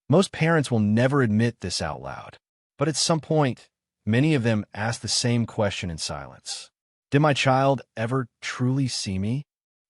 Most parents will never admit this out loud, but at some point, many of them ask the same question in silence. Did my child ever truly see me?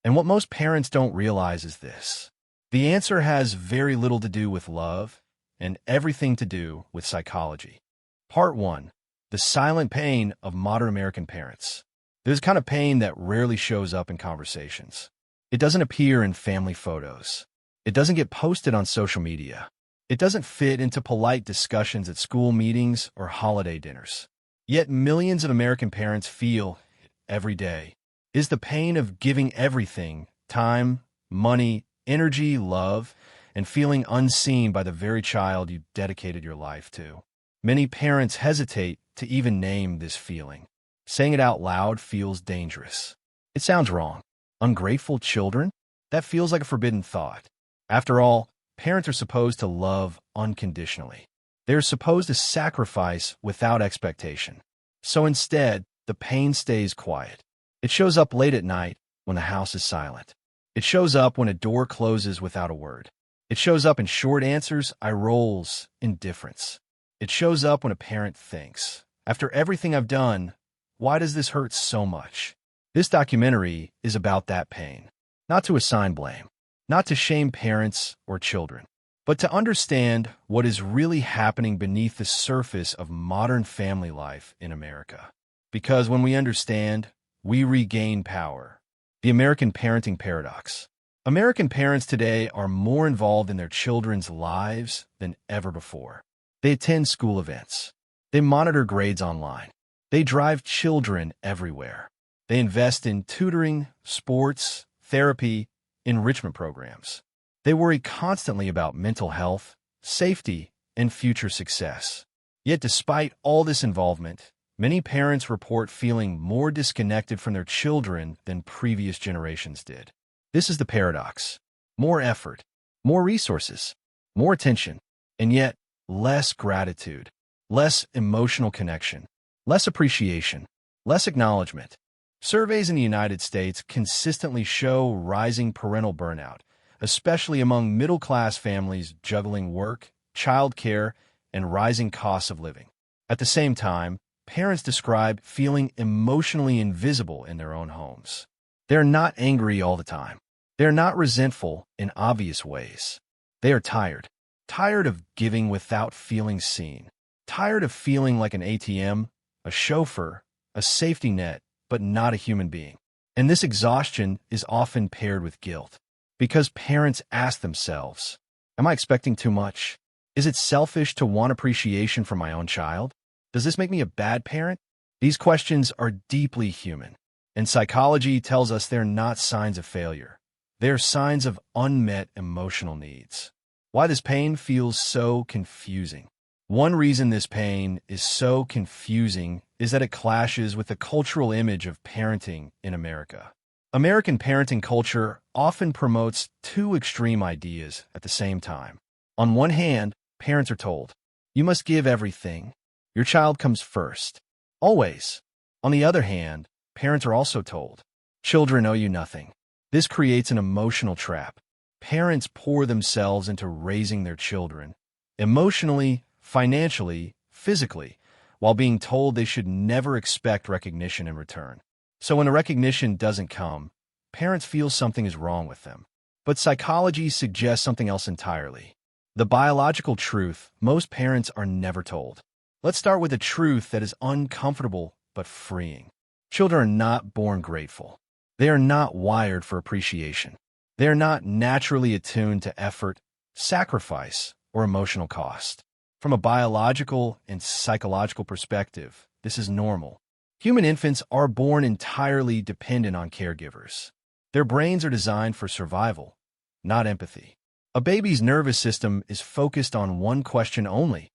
And what most parents don't realize is this. The answer has very little to do with love and everything to do with psychology. Part 1. The silent pain of modern American parents. There's a kind of pain that rarely shows up in conversations. It doesn't appear in family photos. It doesn't get posted on social media. It doesn't fit into polite discussions at school meetings or holiday dinners. Yet millions of American parents feel it every day. It is the pain of giving everything, time, money, energy, love, and feeling unseen by the very child you dedicated your life to. Many parents hesitate to even name this feeling. Saying it out loud feels dangerous. It sounds wrong. Ungrateful children? That feels like a forbidden thought. After all, parents are supposed to love unconditionally. They're supposed to sacrifice without expectation. So instead, the pain stays quiet. It shows up late at night when the house is silent. It shows up when a door closes without a word. It shows up in short answers, eye rolls, indifference. It shows up when a parent thinks, after everything I've done, why does this hurt so much? This documentary is about that pain. Not to assign blame, not to shame parents or children, but to understand what is really happening beneath the surface of modern family life in America. Because when we understand, we regain power. The American parenting paradox. American parents today are more involved in their children's lives than ever before. They attend school events. They monitor grades online. They drive children everywhere. They invest in tutoring, sports, therapy, enrichment programs. They worry constantly about mental health, safety, and future success. Yet despite all this involvement, many parents report feeling more disconnected from their children than previous generations did. This is the paradox. More effort, more resources, more attention, and yet less gratitude, less emotional connection, less appreciation, less acknowledgement. Surveys in the United States consistently show rising parental burnout, especially among middle-class families juggling work, childcare, and rising costs of living. At the same time, parents describe feeling emotionally invisible in their own homes. They're not angry all the time. They're not resentful in obvious ways. They are tired. Tired of giving without feeling seen. Tired of feeling like an ATM, a chauffeur, a safety net, but not a human being. And this exhaustion is often paired with guilt. Because parents ask themselves, am I expecting too much? Is it selfish to want appreciation from my own child? Does this make me a bad parent? These questions are deeply human, and psychology tells us they're not signs of failure. They're signs of unmet emotional needs. Why this pain feels so confusing. One reason this pain is so confusing is that it clashes with the cultural image of parenting in America. American parenting culture often promotes two extreme ideas at the same time. On one hand, parents are told, you must give everything. Your child comes first. Always. On the other hand, parents are also told, children owe you nothing. This creates an emotional trap. Parents pour themselves into raising their children, emotionally, financially, physically, while being told they should never expect recognition in return. So when the recognition doesn't come, parents feel something is wrong with them. But psychology suggests something else entirely. The biological truth most parents are never told. Let's start with a truth that is uncomfortable but freeing. Children are not born grateful. They are not wired for appreciation. They are not naturally attuned to effort, sacrifice, or emotional cost. From a biological and psychological perspective, this is normal. Human infants are born entirely dependent on caregivers. Their brains are designed for survival, not empathy. A baby's nervous system is focused on one question only.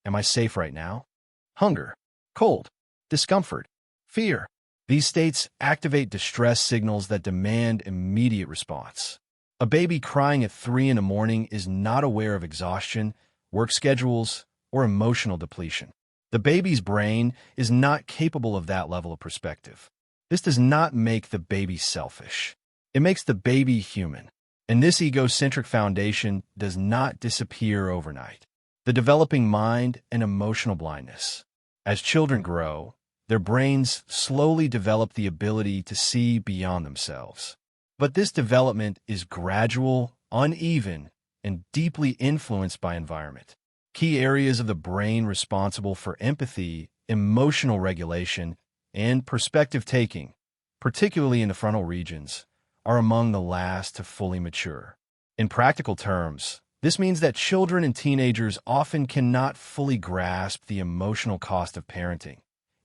Am I safe right now? Hunger, cold, discomfort, fear. These states activate distress signals that demand immediate response. A baby crying at 3 in the morning is not aware of exhaustion, work schedules, or emotional depletion. The baby's brain is not capable of that level of perspective. This does not make the baby selfish. It makes the baby human. And this egocentric foundation does not disappear overnight. The developing mind and emotional blindness. As children grow, their brains slowly develop the ability to see beyond themselves. But this development is gradual, uneven, and deeply influenced by environment. Key areas of the brain responsible for empathy, emotional regulation, and perspective taking, particularly in the frontal regions, are among the last to fully mature. In practical terms, this means that children and teenagers often cannot fully grasp the emotional cost of parenting,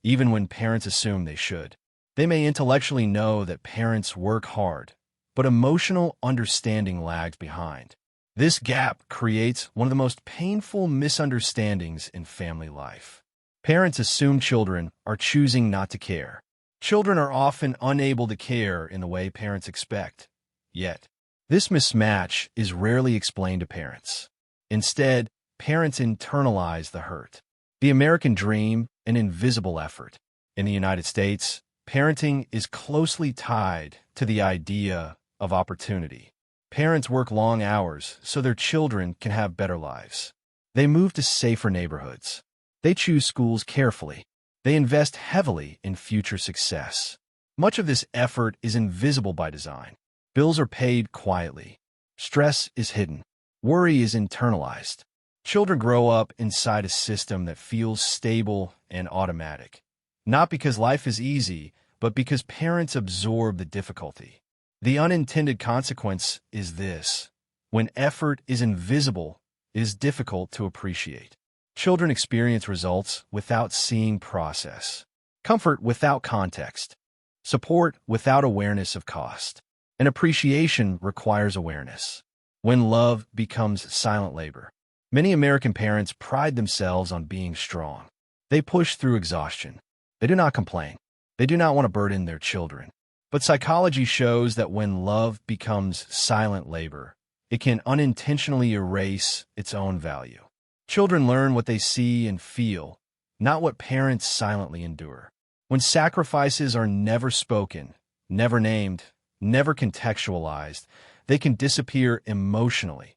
even when parents assume they should. They may intellectually know that parents work hard, but emotional understanding lags behind. This gap creates one of the most painful misunderstandings in family life. Parents assume children are choosing not to care. Children are often unable to care in the way parents expect. Yet, this mismatch is rarely explained to parents. Instead, parents internalize the hurt. The American dream, an invisible effort. In the United States, parenting is closely tied to the idea of opportunity. Parents work long hours so their children can have better lives. They move to safer neighborhoods. They choose schools carefully. They invest heavily in future success. Much of this effort is invisible by design. Bills are paid quietly. Stress is hidden. Worry is internalized. Children grow up inside a system that feels stable and automatic. Not because life is easy, but because parents absorb the difficulty. The unintended consequence is this: when effort is invisible, it is difficult to appreciate. Children experience results without seeing process, comfort without context, support without awareness of cost, and appreciation requires awareness. When love becomes silent labor, many American parents pride themselves on being strong. They push through exhaustion. They do not complain. They do not want to burden their children. But psychology shows that when love becomes silent labor, it can unintentionally erase its own value. Children learn what they see and feel, not what parents silently endure. When sacrifices are never spoken, never named, never contextualized, they can disappear emotionally,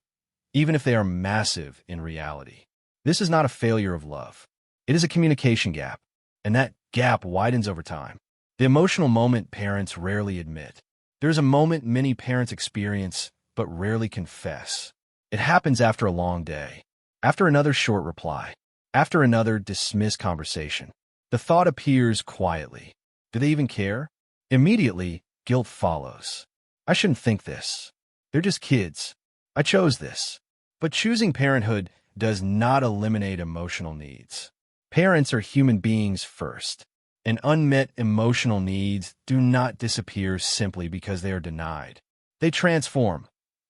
even if they are massive in reality. This is not a failure of love. It is a communication gap, and that gap widens over time. The emotional moment parents rarely admit. There is a moment many parents experience but rarely confess. It happens after a long day, after another short reply, after another dismissed conversation. The thought appears quietly. Do they even care? Immediately, guilt follows. I shouldn't think this. They're just kids. I chose this. But choosing parenthood does not eliminate emotional needs. Parents are human beings first, and unmet emotional needs do not disappear simply because they are denied. They transform,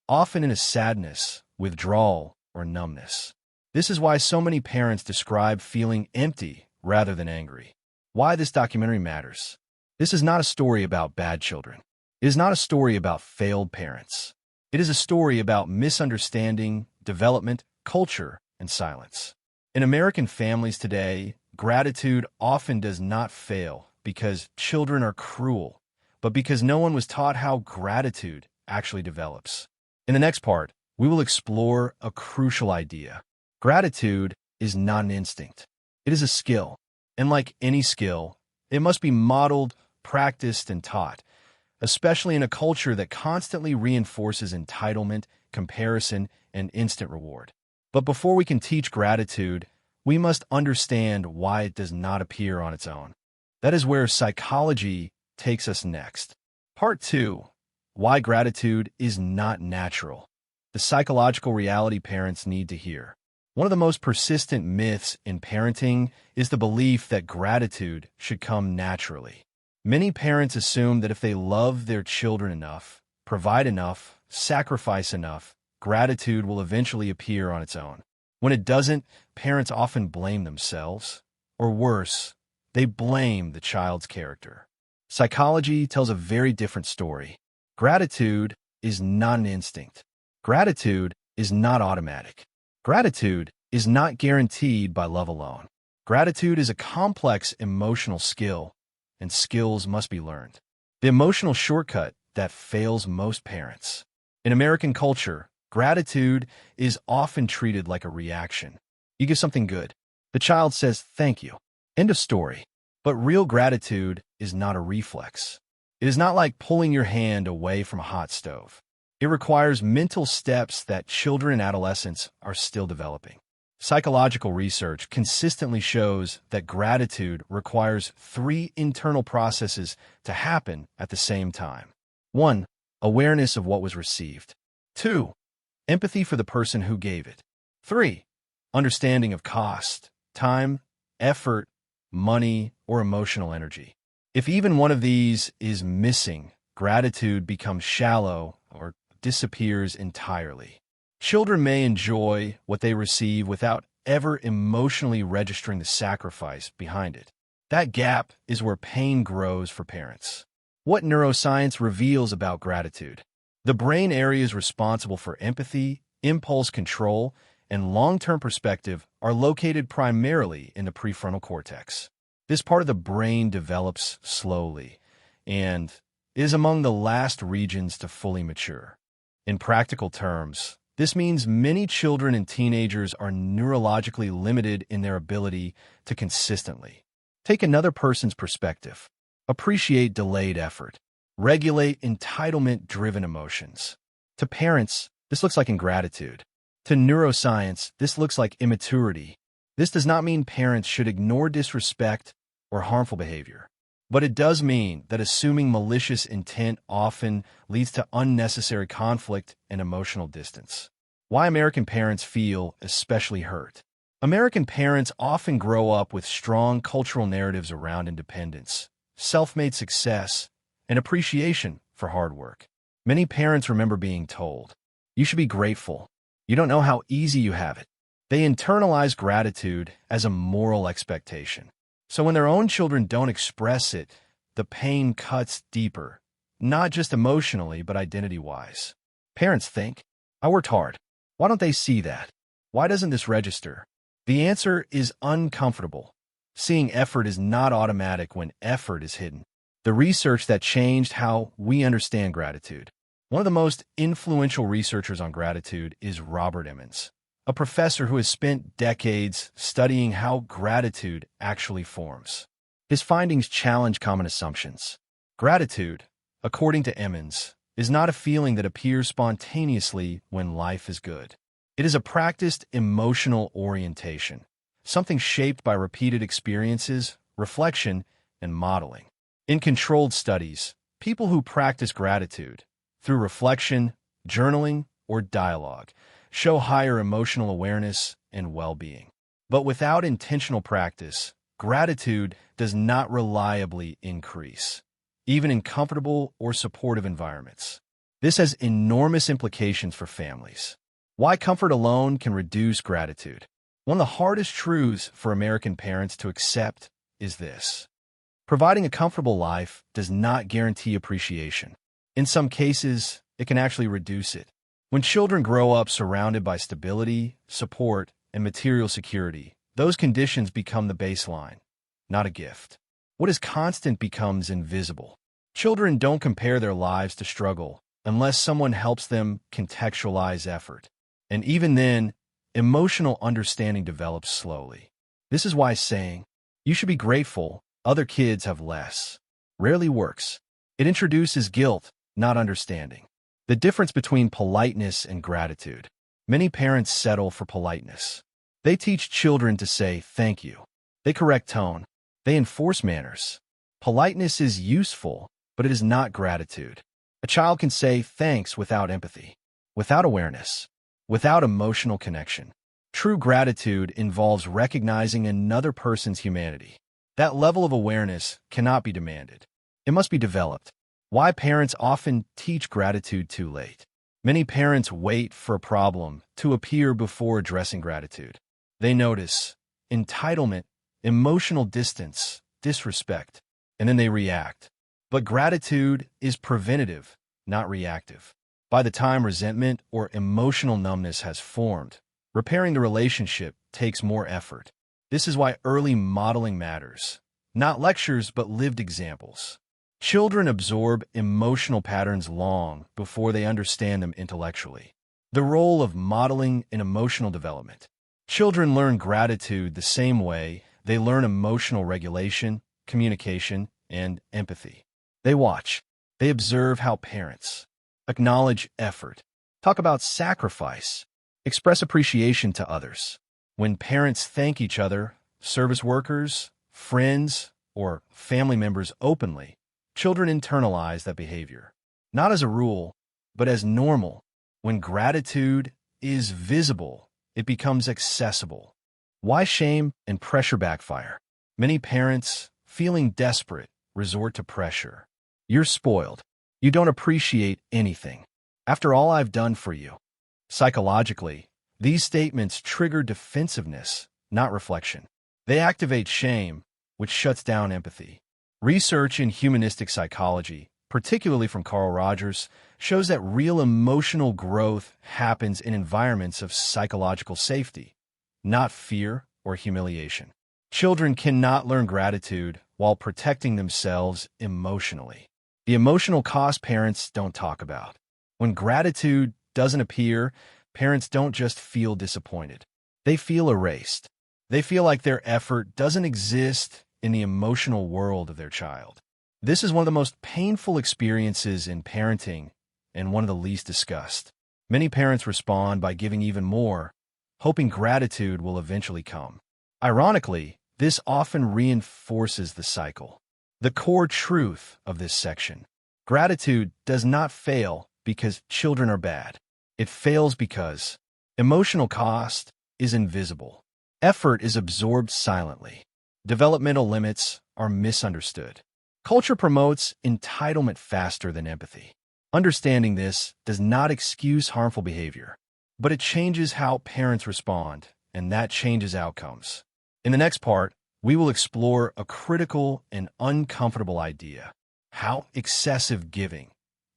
often into sadness, withdrawal, or numbness. This is why so many parents describe feeling empty rather than angry. Why this documentary matters. This is not a story about bad children. It is not a story about failed parents. It is a story about misunderstanding, development, culture, and silence. In American families today, gratitude often does not fail because children are cruel, but because no one was taught how gratitude actually develops. In the next part, we will explore a crucial idea. Gratitude is not an instinct. It is a skill. And like any skill, it must be modeled, practiced, and taught, especially in a culture that constantly reinforces entitlement, comparison, and instant reward. But before we can teach gratitude, we must understand why it does not appear on its own. That is where psychology takes us next. Part 2. Why gratitude is not natural. The psychological reality parents need to hear. One of the most persistent myths in parenting is the belief that gratitude should come naturally. Many parents assume that if they love their children enough, provide enough, sacrifice enough, gratitude will eventually appear on its own. When it doesn't, parents often blame themselves, or worse, they blame the child's character. Psychology tells a very different story. Gratitude is not an instinct. Gratitude is not automatic. Gratitude is not guaranteed by love alone. Gratitude is a complex emotional skill, and skills must be learned. The emotional shortcut that fails most parents. In American culture, gratitude is often treated like a reaction. You give something good. The child says, "Thank you." End of story. But real gratitude is not a reflex. It is not like pulling your hand away from a hot stove. It requires mental steps that children and adolescents are still developing. Psychological research consistently shows that gratitude requires three internal processes to happen at the same time. 1. Awareness of what was received. 2. Empathy for the person who gave it. 3. Understanding of cost, time, effort, money, or emotional energy. If even one of these is missing, gratitude becomes shallow or disappears entirely. Children may enjoy what they receive without ever emotionally registering the sacrifice behind it. That gap is where pain grows for parents. What neuroscience reveals about gratitude? The brain areas responsible for empathy, impulse control, and long-term perspective are located primarily in the prefrontal cortex. This part of the brain develops slowly and is among the last regions to fully mature. In practical terms, this means many children and teenagers are neurologically limited in their ability to consistently take another person's perspective, appreciate delayed effort, regulate entitlement-driven emotions. To parents, this looks like ingratitude. To neuroscience, this looks like immaturity. This does not mean parents should ignore disrespect or harmful behavior, but it does mean that assuming malicious intent often leads to unnecessary conflict and emotional distance. Why American parents feel especially hurt. American parents often grow up with strong cultural narratives around independence, self-made success, and appreciation for hard work. Many parents remember being told, "You should be grateful. You don't know how easy you have it." They internalize gratitude as a moral expectation. So when their own children don't express it, the pain cuts deeper, not just emotionally, but identity-wise. Parents think, "I worked hard. Why don't they see that? Why doesn't this register?" The answer is uncomfortable. Seeing effort is not automatic when effort is hidden. The research that changed how we understand gratitude. One of the most influential researchers on gratitude is Robert Emmons, a professor who has spent decades studying how gratitude actually forms. His findings challenge common assumptions. Gratitude, according to Emmons, is not a feeling that appears spontaneously when life is good. It is a practiced emotional orientation, something shaped by repeated experiences, reflection, and modeling. In controlled studies, people who practice gratitude through reflection, journaling, or dialogue show higher emotional awareness and well-being. But without intentional practice, gratitude does not reliably increase, even in comfortable or supportive environments. This has enormous implications for families. Why comfort alone can reduce gratitude. One of the hardest truths for American parents to accept is this: providing a comfortable life does not guarantee appreciation. In some cases, it can actually reduce it. When children grow up surrounded by stability, support, and material security, those conditions become the baseline, not a gift. What is constant becomes invisible. Children don't compare their lives to struggle unless someone helps them contextualize effort. And even then, emotional understanding develops slowly. This is why saying, "You should be grateful, other kids have less," rarely works. It introduces guilt, not understanding. The difference between politeness and gratitude. Many parents settle for politeness. They teach children to say thank you. They correct tone. They enforce manners. Politeness is useful, but it is not gratitude. A child can say thanks without empathy, without awareness, without emotional connection. True gratitude involves recognizing another person's humanity. That level of awareness cannot be demanded. It must be developed. Why parents often teach gratitude too late. Many parents wait for a problem to appear before addressing gratitude. They notice entitlement, emotional distance, disrespect, and then they react. But gratitude is preventative, not reactive. By the time resentment or emotional numbness has formed, repairing the relationship takes more effort. This is why early modeling matters. Not lectures, but lived examples. Children absorb emotional patterns long before they understand them intellectually. The role of modeling in emotional development. Children learn gratitude the same way they learn emotional regulation, communication, and empathy. They watch. They observe how parents acknowledge effort, talk about sacrifice, express appreciation to others. When parents thank each other, service workers, friends, or family members openly, children internalize that behavior, not as a rule, but as normal. When gratitude is visible, it becomes accessible. Why shame and pressure backfire? Many parents, feeling desperate, resort to pressure. You're spoiled. You don't appreciate anything. After all I've done for you. Psychologically, these statements trigger defensiveness, not reflection. They activate shame, which shuts down empathy. Research in humanistic psychology, particularly from Carl Rogers, shows that real emotional growth happens in environments of psychological safety, not fear or humiliation. Children cannot learn gratitude while protecting themselves emotionally. The emotional cost parents don't talk about. When gratitude doesn't appear, parents don't just feel disappointed. They feel erased. They feel like their effort doesn't exist in the emotional world of their child. This is one of the most painful experiences in parenting and one of the least discussed. Many parents respond by giving even more, hoping gratitude will eventually come. Ironically, this often reinforces the cycle. The core truth of this section: gratitude does not fail because children are bad. It fails because emotional cost is invisible. Effort is absorbed silently. Developmental limits are misunderstood. Culture promotes entitlement faster than empathy. Understanding this does not excuse harmful behavior, but it changes how parents respond, and that changes outcomes. In the next part, we will explore a critical and uncomfortable idea: how excessive giving,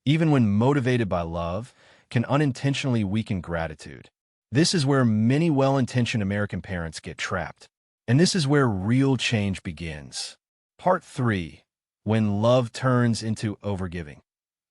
even when motivated by love, can unintentionally weaken gratitude. This is where many well-intentioned American parents get trapped, and this is where real change begins. Part 3: When love turns into overgiving.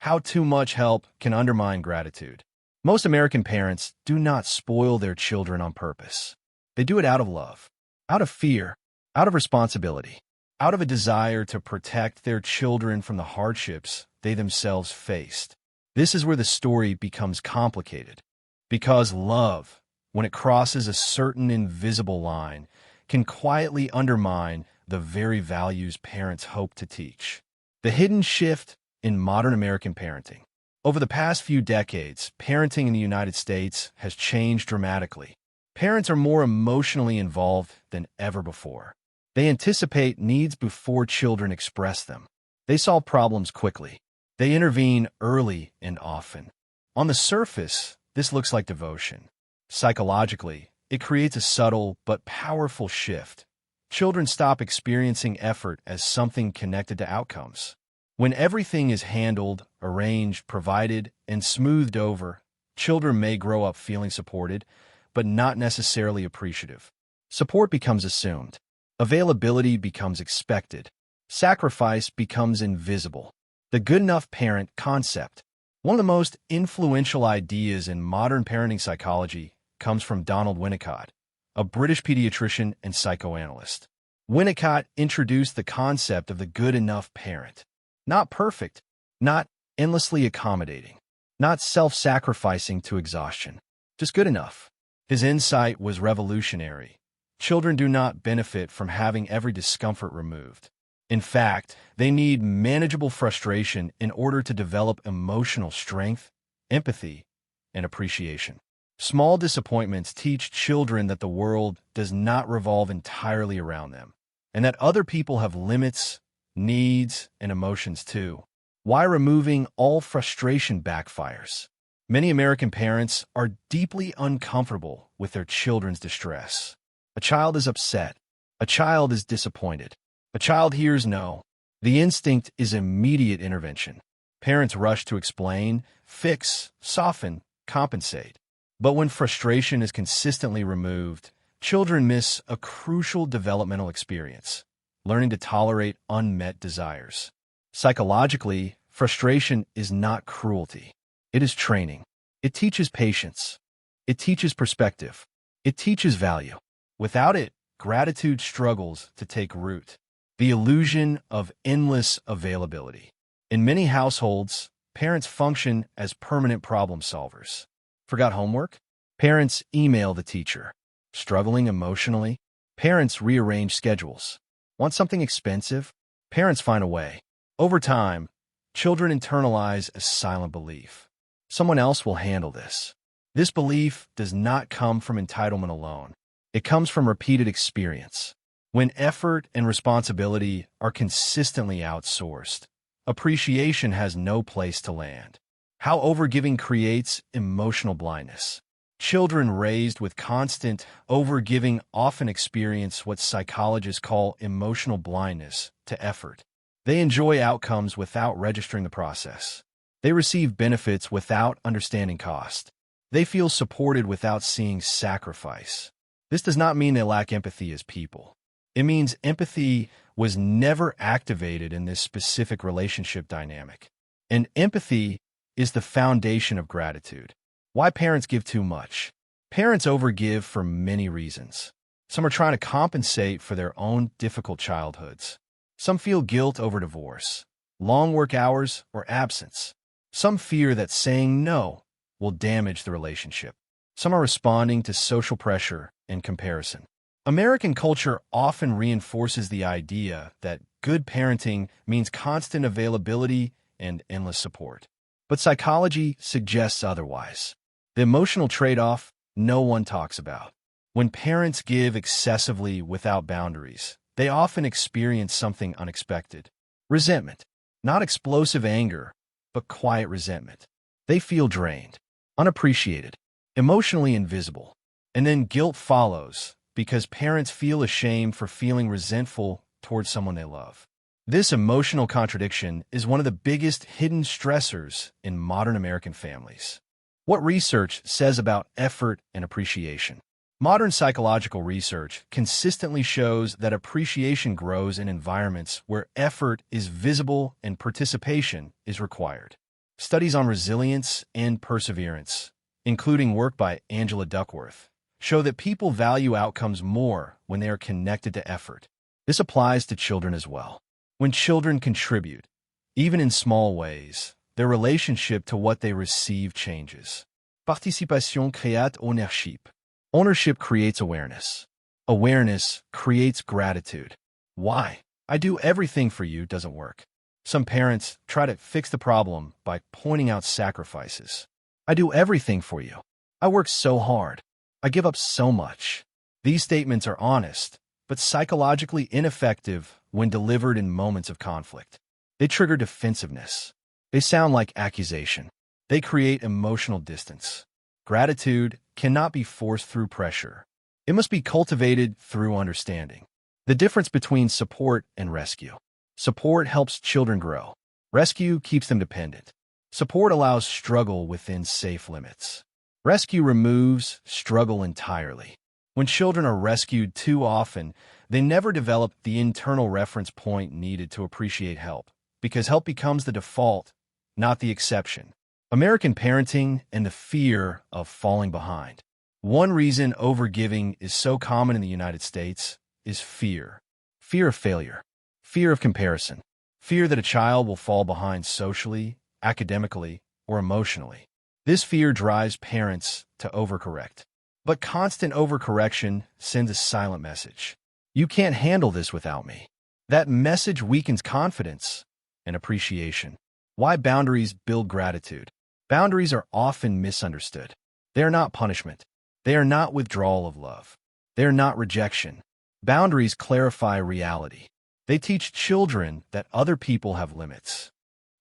How too much help can undermine gratitude. Most American parents do not spoil their children on purpose. They do it out of love, out of fear, out of responsibility, out of a desire to protect their children from the hardships they themselves faced. This is where the story becomes complicated, because love, when it crosses a certain invisible line, can quietly undermine the very values parents hope to teach. The hidden shift in modern American parenting. Over the past few decades, parenting in the United States has changed dramatically. Parents are more emotionally involved than ever before. They anticipate needs before children express them. They solve problems quickly. They intervene early and often. On the surface, this looks like devotion. Psychologically, it creates a subtle but powerful shift. Children stop experiencing effort as something connected to outcomes. When everything is handled, arranged, provided, and smoothed over, children may grow up feeling supported, but not necessarily appreciative. Support becomes assumed. Availability becomes expected. Sacrifice becomes invisible. The good enough parent concept. One of the most influential ideas in modern parenting psychology comes from Donald Winnicott, a British pediatrician and psychoanalyst. Winnicott introduced the concept of the good enough parent. Not perfect, not endlessly accommodating, not self-sacrificing to exhaustion, just good enough. His insight was revolutionary. Children do not benefit from having every discomfort removed. In fact, they need manageable frustration in order to develop emotional strength, empathy, and appreciation. Small disappointments teach children that the world does not revolve entirely around them, and that other people have limits, needs, and emotions too. Why removing all frustration backfires? Many American parents are deeply uncomfortable with their children's distress. A child is upset. A child is disappointed. A child hears no. The instinct is immediate intervention. Parents rush to explain, fix, soften, compensate. But when frustration is consistently removed, children miss a crucial developmental experience: learning to tolerate unmet desires. Psychologically, frustration is not cruelty. It is training. It teaches patience. It teaches perspective. It teaches value. Without it, gratitude struggles to take root. The illusion of endless availability. In many households, parents function as permanent problem solvers. Forgot homework? Parents email the teacher. Struggling emotionally? Parents rearrange schedules. Want something expensive? Parents find a way. Over time, children internalize a silent belief. Someone else will handle this. This belief does not come from entitlement alone. It comes from repeated experience. When effort and responsibility are consistently outsourced, appreciation has no place to land. How overgiving creates emotional blindness. Children raised with constant overgiving often experience what psychologists call emotional blindness to effort. They enjoy outcomes without registering the process. They receive benefits without understanding cost. They feel supported without seeing sacrifice. This does not mean they lack empathy as people. It means empathy was never activated in this specific relationship dynamic. And empathy is the foundation of gratitude. Why parents give too much? Parents overgive for many reasons. Some are trying to compensate for their own difficult childhoods. Some feel guilt over divorce, long work hours, or absence. Some fear that saying no will damage the relationship. Some are responding to social pressure and comparison. American culture often reinforces the idea that good parenting means constant availability and endless support. But psychology suggests otherwise. The emotional trade-off no one talks about. When parents give excessively without boundaries, they often experience something unexpected. Resentment. Not explosive anger, but quiet resentment. They feel drained, unappreciated, emotionally invisible. And then guilt follows because parents feel ashamed for feeling resentful towards someone they love. This emotional contradiction is one of the biggest hidden stressors in modern American families. What research says about effort and appreciation? Modern psychological research consistently shows that appreciation grows in environments where effort is visible and participation is required. Studies on resilience and perseverance, including work by Angela Duckworth, show that people value outcomes more when they are connected to effort. This applies to children as well. When children contribute, even in small ways, their relationship to what they receive changes. Participation crée ownership. Ownership creates awareness. Awareness creates gratitude. Why? I do everything for you doesn't work. Some parents try to fix the problem by pointing out sacrifices. I do everything for you. I work so hard. I give up so much. These statements are honest, but psychologically ineffective when delivered in moments of conflict. They trigger defensiveness. They sound like accusation. They create emotional distance. Gratitude cannot be forced through pressure. It must be cultivated through understanding. The difference between support and rescue. Support helps children grow. Rescue keeps them dependent. Support allows struggle within safe limits. Rescue removes struggle entirely. When children are rescued too often, they never develop the internal reference point needed to appreciate help, because help becomes the default, not the exception. American parenting and the fear of falling behind. One reason overgiving is so common in the United States is fear. Fear of failure. Fear of comparison. Fear that a child will fall behind socially, academically, or emotionally. This fear drives parents to overcorrect. But constant overcorrection sends a silent message. You can't handle this without me. That message weakens confidence and appreciation. Why boundaries build gratitude? Boundaries are often misunderstood. They are not punishment. They are not withdrawal of love. They are not rejection. Boundaries clarify reality. They teach children that other people have limits.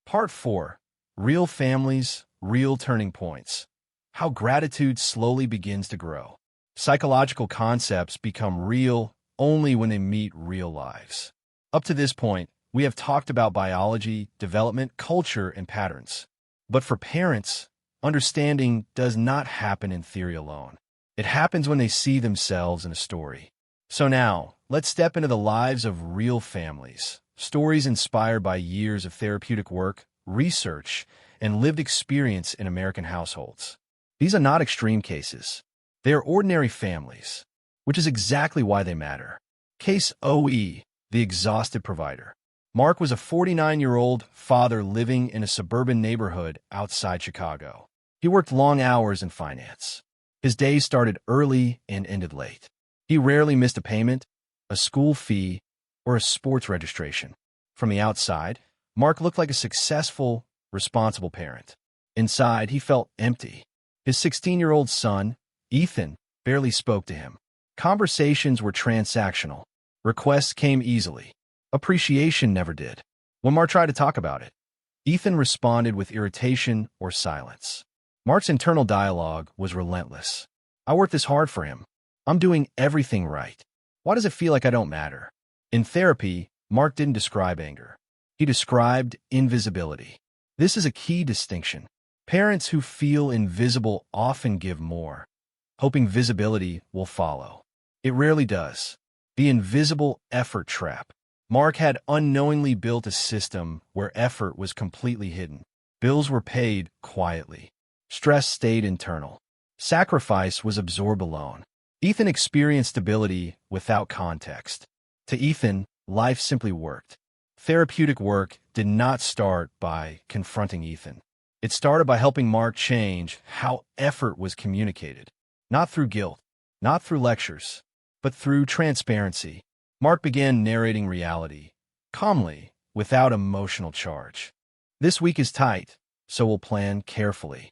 Part 4. Real families, real turning points. How gratitude slowly begins to grow. Psychological concepts become real only when they meet real lives. Up to this point, we have talked about biology, development, culture, and patterns. But for parents, understanding does not happen in theory alone. It happens when they see themselves in a story. So now, let's step into the lives of real families, stories inspired by years of therapeutic work, research, and lived experience in American households. These are not extreme cases. They are ordinary families, which is exactly why they matter. Case OE, the exhausted provider. Mark was a 49-year-old father living in a suburban neighborhood outside Chicago. He worked long hours in finance. His days started early and ended late. He rarely missed a payment, a school fee, or a sports registration. From the outside, Mark looked like a successful, responsible parent. Inside, he felt empty. His 16-year-old son, Ethan, barely spoke to him. Conversations were transactional. Requests came easily. Appreciation never did. When Mark tried to talk about it, Ethan responded with irritation or silence. Mark's internal dialogue was relentless. I worked this hard for him. I'm doing everything right. Why does it feel like I don't matter? In therapy, Mark didn't describe anger. He described invisibility. This is a key distinction. Parents who feel invisible often give more, hoping visibility will follow. It rarely does. The invisible effort trap. Mark had unknowingly built a system where effort was completely hidden. Bills were paid quietly. Stress stayed internal. Sacrifice was absorbed alone. Ethan experienced stability without context. To Ethan, life simply worked. Therapeutic work did not start by confronting Ethan. It started by helping Mark change how effort was communicated. Not through guilt, not through lectures, but through transparency. Mark began narrating reality, calmly, without emotional charge. This week is tight, so we'll plan carefully.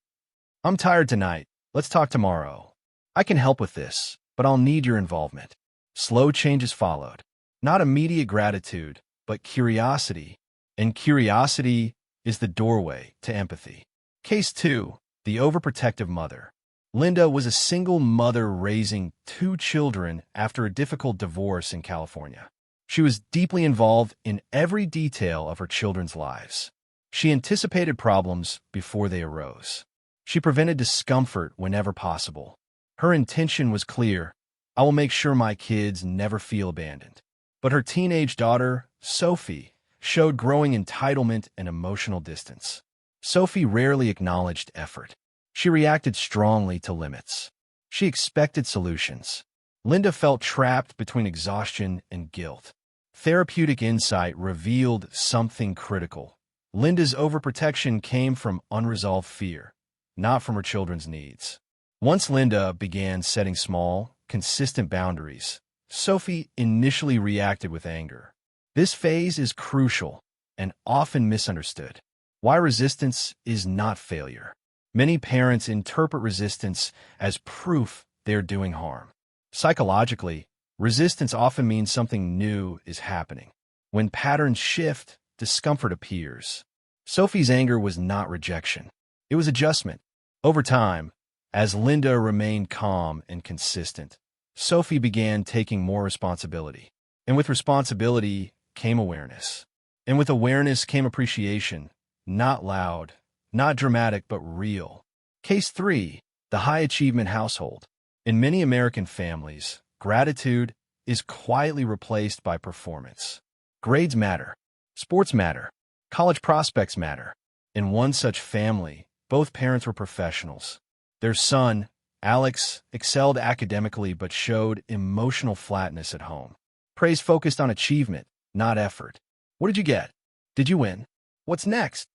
I'm tired tonight. Let's talk tomorrow. I can help with this, but I'll need your involvement. Slow changes followed. Not immediate gratitude, but curiosity. And curiosity is the doorway to empathy. Case 2, the overprotective mother. Linda was a single mother raising 2 children after a difficult divorce in California. She was deeply involved in every detail of her children's lives. She anticipated problems before they arose. She prevented discomfort whenever possible. Her intention was clear: I will make sure my kids never feel abandoned. But her teenage daughter, Sophie, showed growing entitlement and emotional distance. Sophie rarely acknowledged effort. She reacted strongly to limits. She expected solutions. Linda felt trapped between exhaustion and guilt. Therapeutic insight revealed something critical. Linda's overprotection came from unresolved fear, not from her children's needs. Once Linda began setting small, consistent boundaries, Sophie initially reacted with anger. This phase is crucial and often misunderstood. Why resistance is not failure. Many parents interpret resistance as proof they're doing harm. Psychologically, resistance often means something new is happening. When patterns shift, discomfort appears. Sophie's anger was not rejection. It was adjustment. Over time, as Linda remained calm and consistent, Sophie began taking more responsibility. And with responsibility came awareness. And with awareness came appreciation. Not loud, not dramatic, but real. Case 3, the high-achievement household. In many American families, gratitude is quietly replaced by performance. Grades matter. Sports matter. College prospects matter. In one such family, both parents were professionals. Their son, Alex, excelled academically but showed emotional flatness at home. Praise focused on achievement, not effort. What did you get? Did you win? What's next?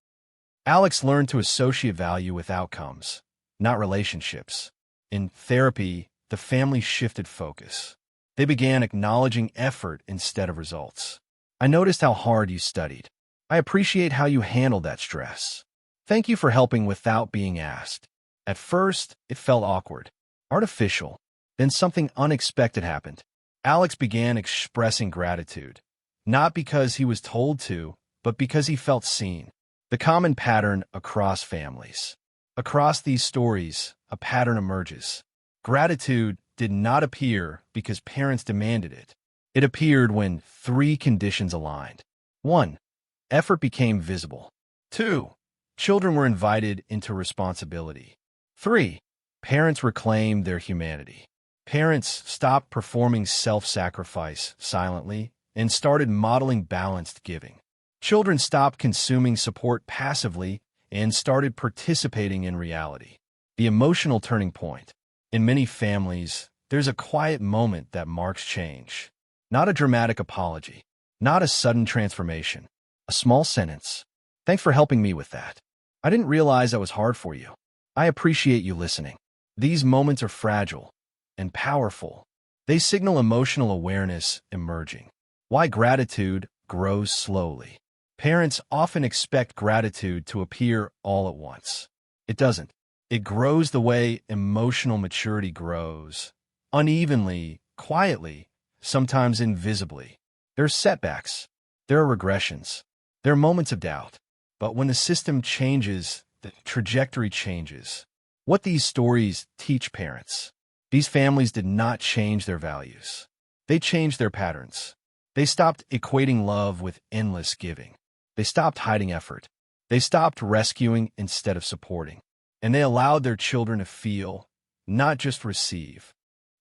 Alex learned to associate value with outcomes, not relationships. In therapy, the family shifted focus. They began acknowledging effort instead of results. I noticed how hard you studied. I appreciate how you handled that stress. Thank you for helping without being asked. At first, it felt awkward, artificial. Then something unexpected happened. Alex began expressing gratitude, not because he was told to, but because he felt seen. The common pattern across families. Across these stories, a pattern emerges. Gratitude did not appear because parents demanded it. It appeared when 3 conditions aligned. 1. Effort became visible. 2. Children were invited into responsibility. 3. Parents reclaimed their humanity. Parents stopped performing self-sacrifice silently. and started modeling balanced giving. Children stopped consuming support passively and started participating in reality. The emotional turning point. In many families, there's a quiet moment that marks change. Not a dramatic apology, not a sudden transformation, a small sentence. Thanks for helping me with that. I didn't realize that was hard for you. I appreciate you listening. These moments are fragile and powerful. They signal emotional awareness emerging. Why gratitude grows slowly. Parents often expect gratitude to appear all at once. It doesn't. It grows the way emotional maturity grows, unevenly, quietly, sometimes invisibly. There are setbacks. There are regressions. There are moments of doubt. But when the system changes, the trajectory changes. What these stories teach parents. These families did not change their values. They changed their patterns. They stopped equating love with endless giving. They stopped hiding effort. They stopped rescuing instead of supporting. And they allowed their children to feel, not just receive.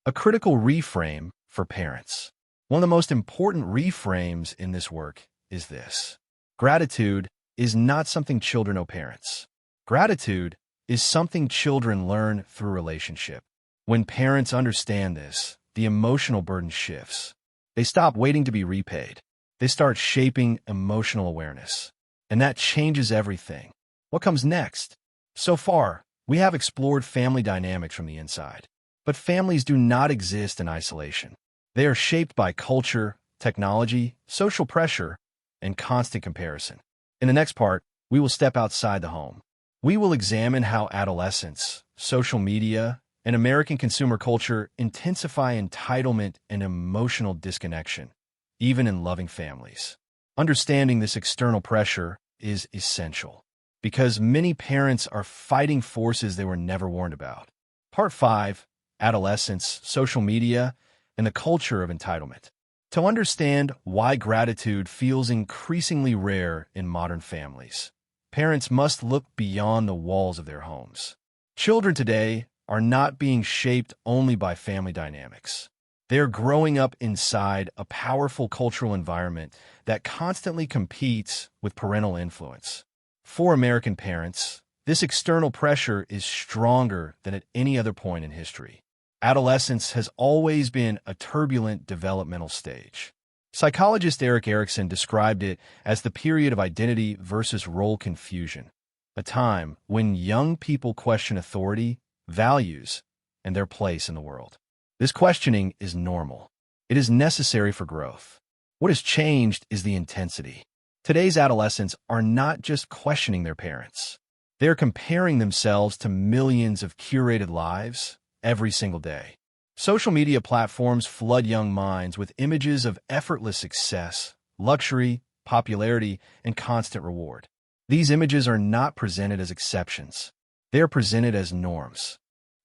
A critical reframe for parents. One of the most important reframes in this work is this. Gratitude is not something children owe parents. Gratitude is something children learn through relationship. When parents understand this, the emotional burden shifts. They stop waiting to be repaid. They start shaping emotional awareness. And that changes everything. What comes next? So far, we have explored family dynamics from the inside. But families do not exist in isolation. They are shaped by culture, technology, social pressure, and constant comparison. In the next part, we will step outside the home. We will examine how adolescence, social media, and American consumer culture intensify entitlement and emotional disconnection, even in loving families. Understanding this external pressure is essential, because many parents are fighting forces they were never warned about. Part 5, Adolescence, Social Media, and the Culture of Entitlement. To understand why gratitude feels increasingly rare in modern families, parents must look beyond the walls of their homes. Children today are not being shaped only by family dynamics. They are growing up inside a powerful cultural environment that constantly competes with parental influence. For American parents, this external pressure is stronger than at any other point in history. Adolescence has always been a turbulent developmental stage. Psychologist Erik Erikson described it as the period of identity versus role confusion, a time when young people question authority, values, and their place in the world. This questioning is normal. It is necessary for growth. What has changed is the intensity. Today's adolescents are not just questioning their parents. They are comparing themselves to millions of curated lives every single day. Social media platforms flood young minds with images of effortless success, luxury, popularity, and constant reward. These images are not presented as exceptions. They are presented as norms.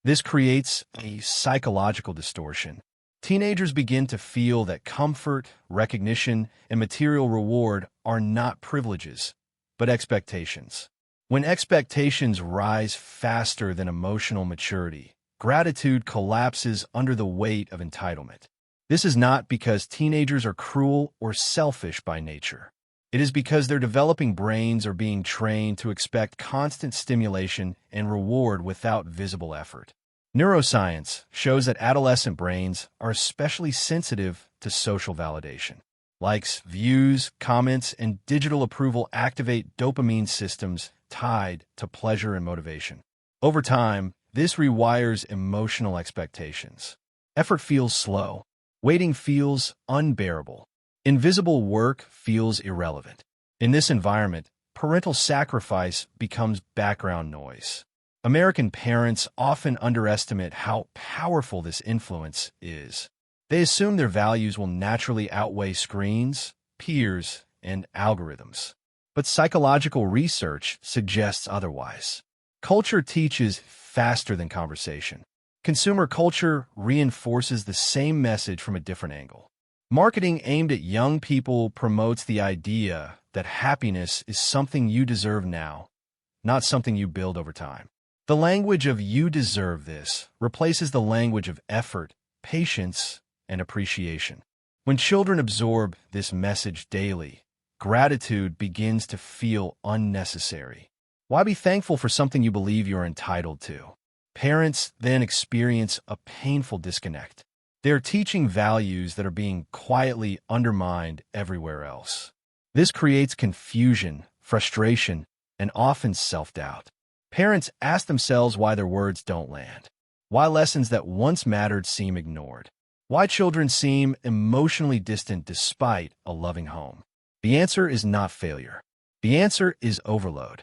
This creates a psychological distortion. Teenagers begin to feel that comfort, recognition, and material reward are not privileges, but expectations. When expectations rise faster than emotional maturity, gratitude collapses under the weight of entitlement. This is not because teenagers are cruel or selfish by nature. It is because their developing brains are being trained to expect constant stimulation and reward without visible effort. Neuroscience shows that adolescent brains are especially sensitive to social validation. Likes, views, comments, and digital approval activate dopamine systems tied to pleasure and motivation. Over time, this rewires emotional expectations. Effort feels slow. Waiting feels unbearable. Invisible work feels irrelevant. In this environment, parental sacrifice becomes background noise. American parents often underestimate how powerful this influence is. They assume their values will naturally outweigh screens, peers, and algorithms. But psychological research suggests otherwise. Culture teaches faster than conversation. Consumer culture reinforces the same message from a different angle. Marketing aimed at young people promotes the idea that happiness is something you deserve now, not something you build over time. The language of "you deserve this" replaces the language of effort, patience, and appreciation. When children absorb this message daily, gratitude begins to feel unnecessary. Why be thankful for something you believe you're entitled to? Parents then experience a painful disconnect. They're teaching values that are being quietly undermined everywhere else. This creates confusion, frustration, and often self-doubt. Parents ask themselves why their words don't land, why lessons that once mattered seem ignored, why children seem emotionally distant despite a loving home. The answer is not failure. The answer is overload.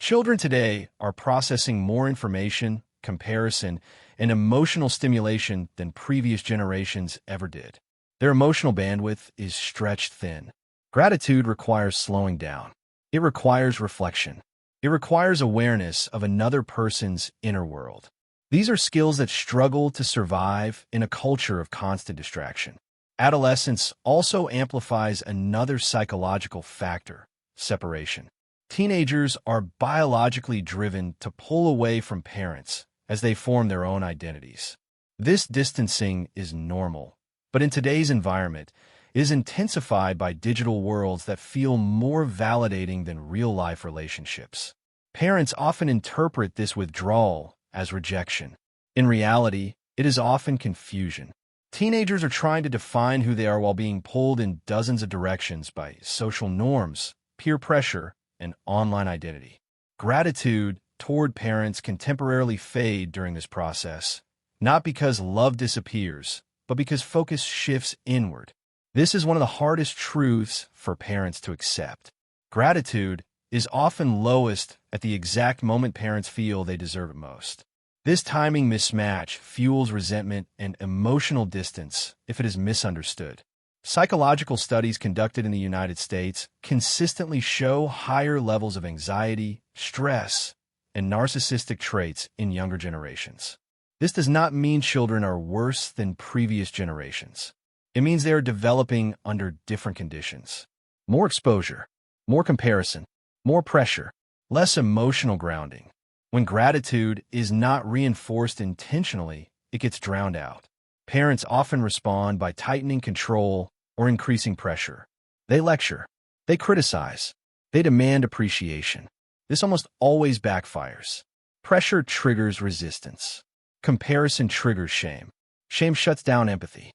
Children today are processing more information, comparison, and emotional stimulation than previous generations ever did. Their emotional bandwidth is stretched thin. Gratitude requires slowing down. It requires reflection. It requires awareness of another person's inner world. These are skills that struggle to survive in a culture of constant distraction. Adolescence also amplifies another psychological factor: separation. Teenagers are biologically driven to pull away from parents as they form their own identities. This distancing is normal, but in today's environment, it is intensified by digital worlds that feel more validating than real-life relationships. Parents often interpret this withdrawal as rejection. In reality, it is often confusion. Teenagers are trying to define who they are while being pulled in dozens of directions by social norms, peer pressure, and online identity. Gratitude toward parents can temporarily fade during this process, not because love disappears, but because focus shifts inward. This is one of the hardest truths for parents to accept. Gratitude is often lowest at the exact moment parents feel they deserve it most. This timing mismatch fuels resentment and emotional distance if it is misunderstood. Psychological studies conducted in the United States consistently show higher levels of anxiety, stress, and narcissistic traits in younger generations. This does not mean children are worse than previous generations. It means they are developing under different conditions. More exposure, more comparison, more pressure, less emotional grounding. When gratitude is not reinforced intentionally, it gets drowned out. Parents often respond by tightening control or increasing pressure. They lecture, they criticize, they demand appreciation. This almost always backfires. Pressure triggers resistance. Comparison triggers shame. Shame shuts down empathy.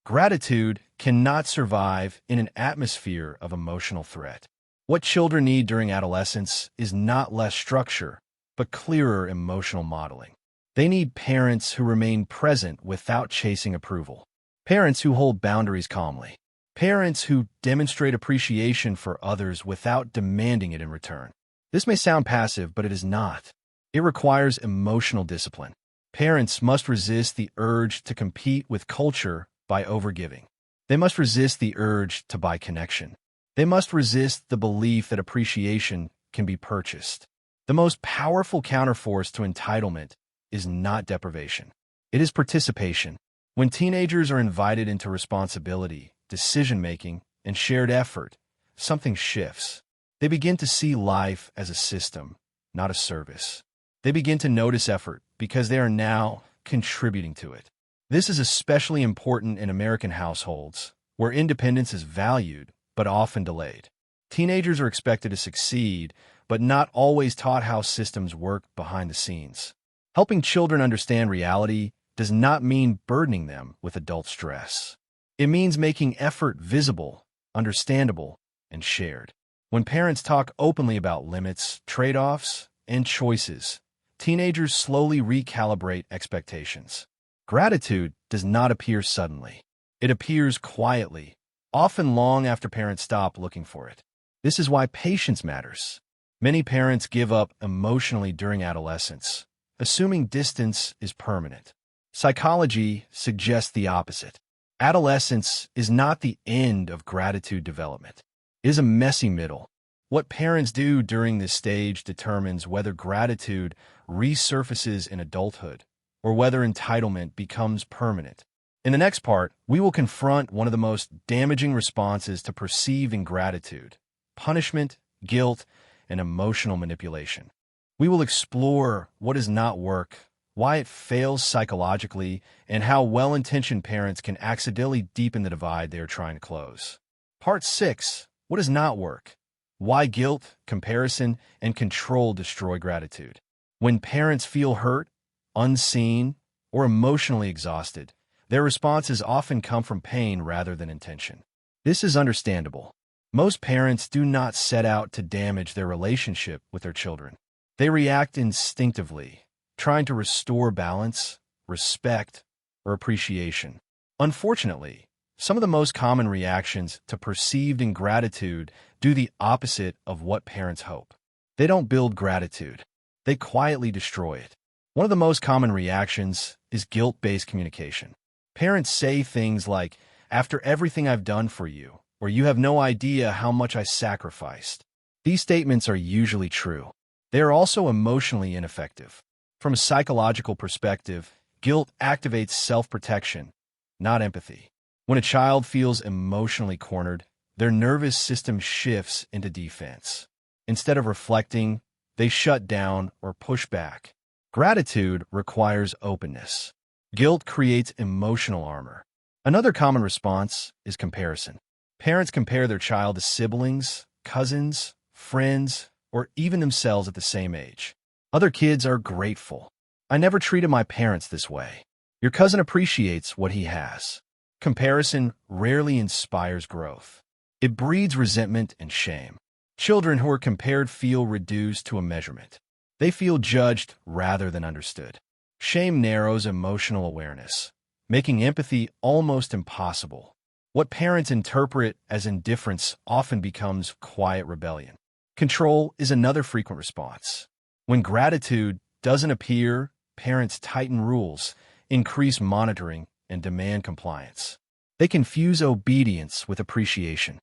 Gratitude cannot survive in an atmosphere of emotional threat. What children need during adolescence is not less structure, but clearer emotional modeling. They need parents who remain present without chasing approval. Parents who hold boundaries calmly. Parents who demonstrate appreciation for others without demanding it in return. This may sound passive, but it is not. It requires emotional discipline. Parents must resist the urge to compete with culture by overgiving. They must resist the urge to buy connection. They must resist the belief that appreciation can be purchased. The most powerful counterforce to entitlement is not deprivation. It is participation. When teenagers are invited into responsibility, decision-making, and shared effort, something shifts. They begin to see life as a system, not a service. They begin to notice effort because they are now contributing to it. This is especially important in American households, where independence is valued but often delayed. Teenagers are expected to succeed, but not always taught how systems work behind the scenes. Helping children understand reality does not mean burdening them with adult stress. It means making effort visible, understandable, and shared. When parents talk openly about limits, trade-offs, and choices, teenagers slowly recalibrate expectations. Gratitude does not appear suddenly. It appears quietly, often long after parents stop looking for it. This is why patience matters. Many parents give up emotionally during adolescence, assuming distance is permanent. Psychology suggests the opposite. Adolescence is not the end of gratitude development. It is a messy middle. What parents do during this stage determines whether gratitude resurfaces in adulthood or whether entitlement becomes permanent. In the next part, we will confront one of the most damaging responses to perceived ingratitude: punishment, guilt, and emotional manipulation. We will explore what does not work, why it fails psychologically, and how well-intentioned parents can accidentally deepen the divide they are trying to close. Part 6. What does not work? Why guilt, comparison, and control destroy gratitude. When parents feel hurt, unseen, or emotionally exhausted, their responses often come from pain rather than intention. This is understandable. Most parents do not set out to damage their relationship with their children. They react instinctively, trying to restore balance, respect, or appreciation. Unfortunately, some of the most common reactions to perceived ingratitude do the opposite of what parents hope. They don't build gratitude. They quietly destroy it. One of the most common reactions is guilt-based communication. Parents say things like, "After everything I've done for you," or "You have no idea how much I sacrificed." These statements are usually true. They are also emotionally ineffective. From a psychological perspective, guilt activates self-protection, not empathy. When a child feels emotionally cornered, their nervous system shifts into defense. Instead of reflecting, they shut down or push back. Gratitude requires openness. Guilt creates emotional armor. Another common response is comparison. Parents compare their child to siblings, cousins, friends, or even themselves at the same age. Other kids are grateful. "I never treated my parents this way." Your cousin appreciates what he has. Comparison rarely inspires growth. It breeds resentment and shame. Children who are compared feel reduced to a measurement. They feel judged rather than understood. Shame narrows emotional awareness, making empathy almost impossible. What parents interpret as indifference often becomes quiet rebellion. Control is another frequent response. When gratitude doesn't appear, parents tighten rules, increase monitoring, and demand compliance. They confuse obedience with appreciation.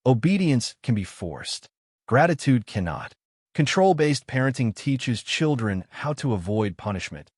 Obedience can be forced. Gratitude cannot. Control-based parenting teaches children how to avoid punishment,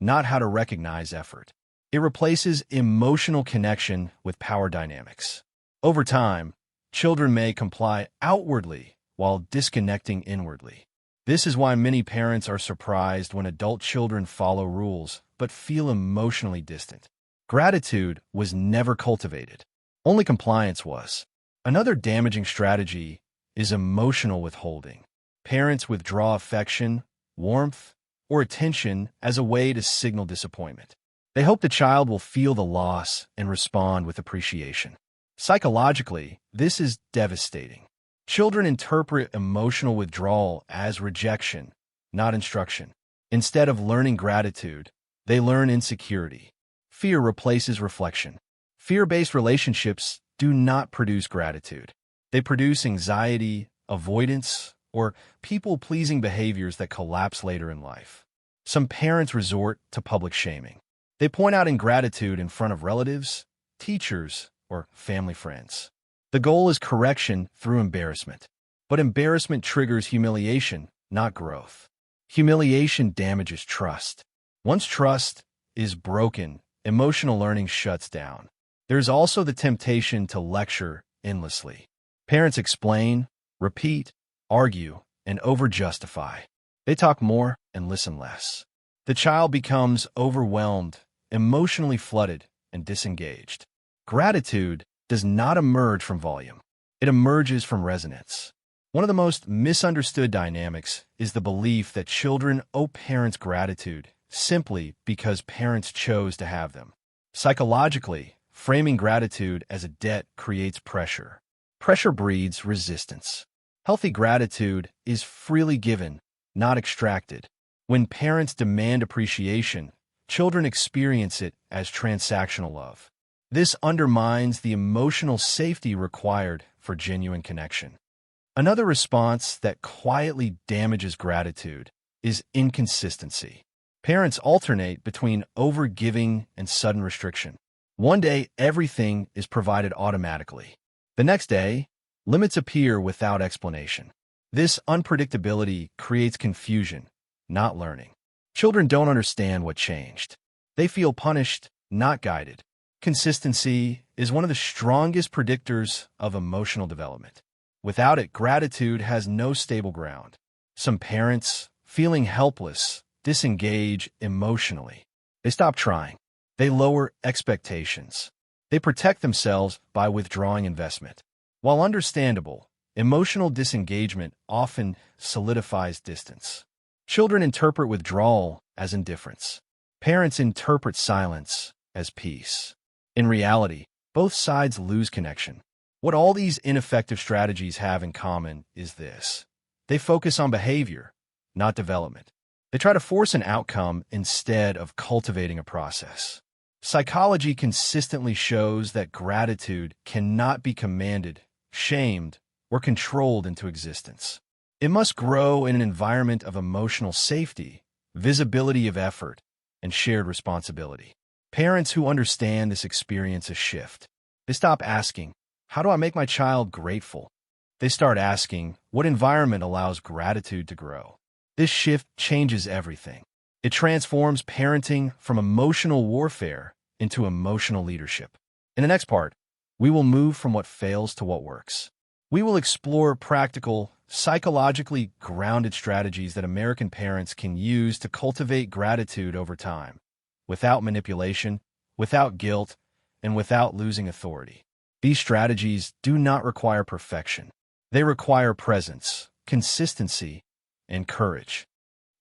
not how to recognize effort. It replaces emotional connection with power dynamics. Over time, children may comply outwardly while disconnecting inwardly. This is why many parents are surprised when adult children follow rules but feel emotionally distant. Gratitude was never cultivated. Only compliance was. Another damaging strategy is emotional withholding. Parents withdraw affection, warmth, or attention as a way to signal disappointment. They hope the child will feel the loss and respond with appreciation. Psychologically, this is devastating. Children interpret emotional withdrawal as rejection, not instruction. Instead of learning gratitude, they learn insecurity. Fear replaces reflection. Fear-based relationships do not produce gratitude. They produce anxiety, avoidance, or people-pleasing behaviors that collapse later in life. Some parents resort to public shaming. They point out ingratitude in front of relatives, teachers, or family friends. The goal is correction through embarrassment. But embarrassment triggers humiliation, not growth. Humiliation damages trust. Once trust is broken, emotional learning shuts down. There's also the temptation to lecture endlessly. Parents explain, repeat, argue, and over-justify. They talk more and listen less. The child becomes overwhelmed, emotionally flooded, and disengaged. Gratitude does not emerge from volume. It emerges from resonance. One of the most misunderstood dynamics is the belief that children owe parents gratitude simply because parents chose to have them. Psychologically, framing gratitude as a debt creates pressure. Pressure breeds resistance. Healthy gratitude is freely given, not extracted. When parents demand appreciation, children experience it as transactional love. This undermines the emotional safety required for genuine connection. Another response that quietly damages gratitude is inconsistency. Parents alternate between overgiving and sudden restriction. One day, everything is provided automatically. The next day, limits appear without explanation. This unpredictability creates confusion, not learning. Children don't understand what changed. They feel punished, not guided. Consistency is one of the strongest predictors of emotional development. Without it, gratitude has no stable ground. Some parents, feeling helpless, disengage emotionally. They stop trying. They lower expectations. They protect themselves by withdrawing investment. While understandable, emotional disengagement often solidifies distance. Children interpret withdrawal as indifference. Parents interpret silence as peace. In reality, both sides lose connection. What all these ineffective strategies have in common is this: they focus on behavior, not development. They try to force an outcome instead of cultivating a process. Psychology consistently shows that gratitude cannot be commanded, shamed, or controlled into existence. It must grow in an environment of emotional safety, visibility of effort, and shared responsibility. Parents who understand this experience a shift. They stop asking, "How do I make my child grateful?" They start asking, "What environment allows gratitude to grow?" This shift changes everything. It transforms parenting from emotional warfare into emotional leadership. In the next part, we will move from what fails to what works. We will explore practical, psychologically grounded strategies that American parents can use to cultivate gratitude over time, without manipulation, without guilt, and without losing authority. These strategies do not require perfection. They require presence, consistency, and courage.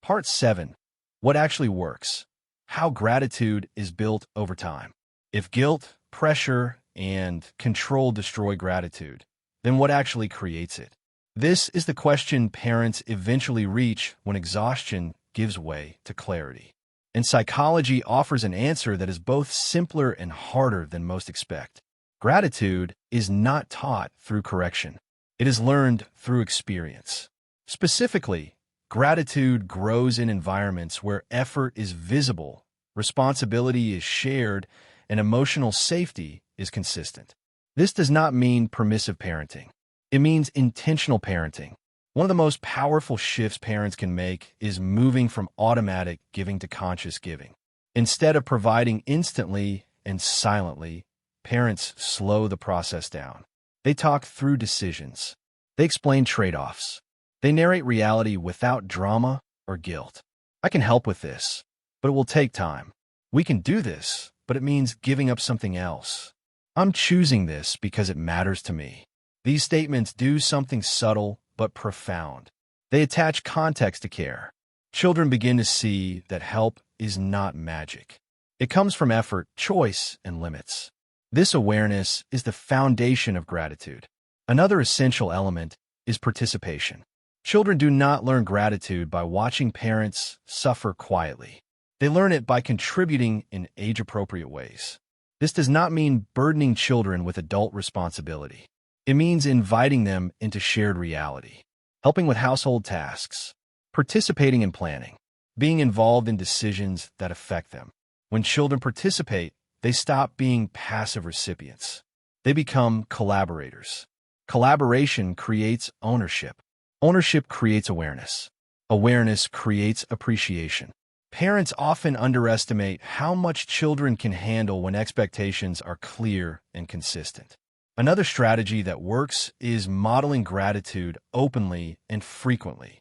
Part 7. What actually works? How gratitude is built over time. If guilt, pressure, and control destroy gratitude, then what actually creates it? This is the question parents eventually reach when exhaustion gives way to clarity. And psychology offers an answer that is both simpler and harder than most expect. Gratitude is not taught through correction. It is learned through experience. Specifically, gratitude grows in environments where effort is visible, responsibility is shared, and emotional safety is consistent. This does not mean permissive parenting. It means intentional parenting. One of the most powerful shifts parents can make is moving from automatic giving to conscious giving. Instead of providing instantly and silently, parents slow the process down. They talk through decisions. They explain trade-offs. They narrate reality without drama or guilt. I can help with this, but it will take time. We can do this, but it means giving up something else. I'm choosing this because it matters to me. These statements do something subtle but profound. They attach context to care. Children begin to see that help is not magic. It comes from effort, choice, and limits. This awareness is the foundation of gratitude. Another essential element is participation. Children do not learn gratitude by watching parents suffer quietly. They learn it by contributing in age-appropriate ways. This does not mean burdening children with adult responsibility. It means inviting them into shared reality, helping with household tasks, participating in planning, being involved in decisions that affect them. When children participate, they stop being passive recipients. They become collaborators. Collaboration creates ownership. Ownership creates awareness. Awareness creates appreciation. Parents often underestimate how much children can handle when expectations are clear and consistent. Another strategy that works is modeling gratitude openly and frequently,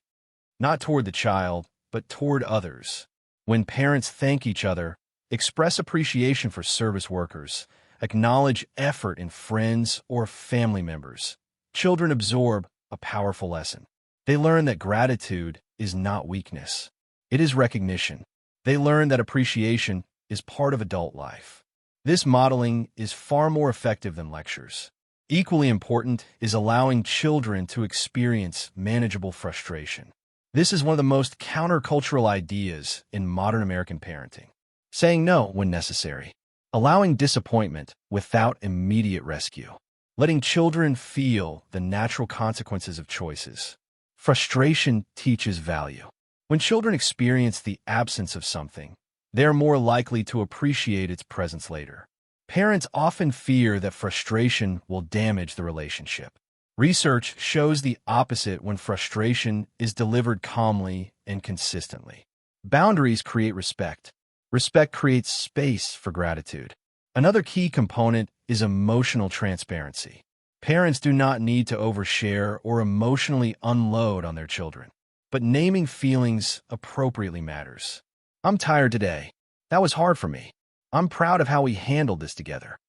not toward the child, but toward others. When parents thank each other, express appreciation for service workers, acknowledge effort in friends or family members, children absorb a powerful lesson. They learn that gratitude is not weakness. It is recognition. They learn that appreciation is part of adult life. This modeling is far more effective than lectures. Equally important is allowing children to experience manageable frustration. This is one of the most countercultural ideas in modern American parenting. Saying no when necessary. Allowing disappointment without immediate rescue. Letting children feel the natural consequences of choices. Frustration teaches value. When children experience the absence of something, they are more likely to appreciate its presence later. Parents often fear that frustration will damage the relationship. Research shows the opposite when frustration is delivered calmly and consistently. Boundaries create respect. Respect creates space for gratitude. Another key component is emotional transparency. Parents do not need to overshare or emotionally unload on their children, but naming feelings appropriately matters. I'm tired today. That was hard for me. I'm proud of how we handled this together.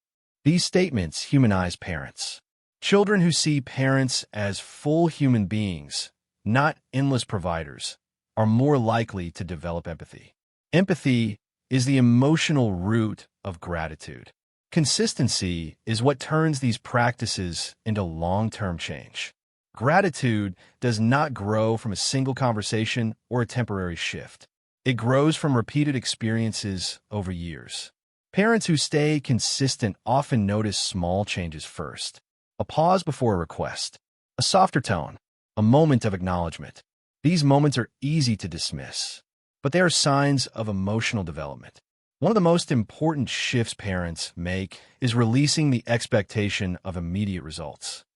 These statements humanize parents. Children who see parents as full human beings, not endless providers, are more likely to develop empathy. Empathy is the emotional root of gratitude. Consistency is what turns these practices into long-term change. Gratitude does not grow from a single conversation or a temporary shift. It grows from repeated experiences over years. Parents who stay consistent often notice small changes first. A pause before a request, a softer tone, a moment of acknowledgement. These moments are easy to dismiss, but they are signs of emotional development. One of the most important shifts parents make is releasing the expectation of immediate results.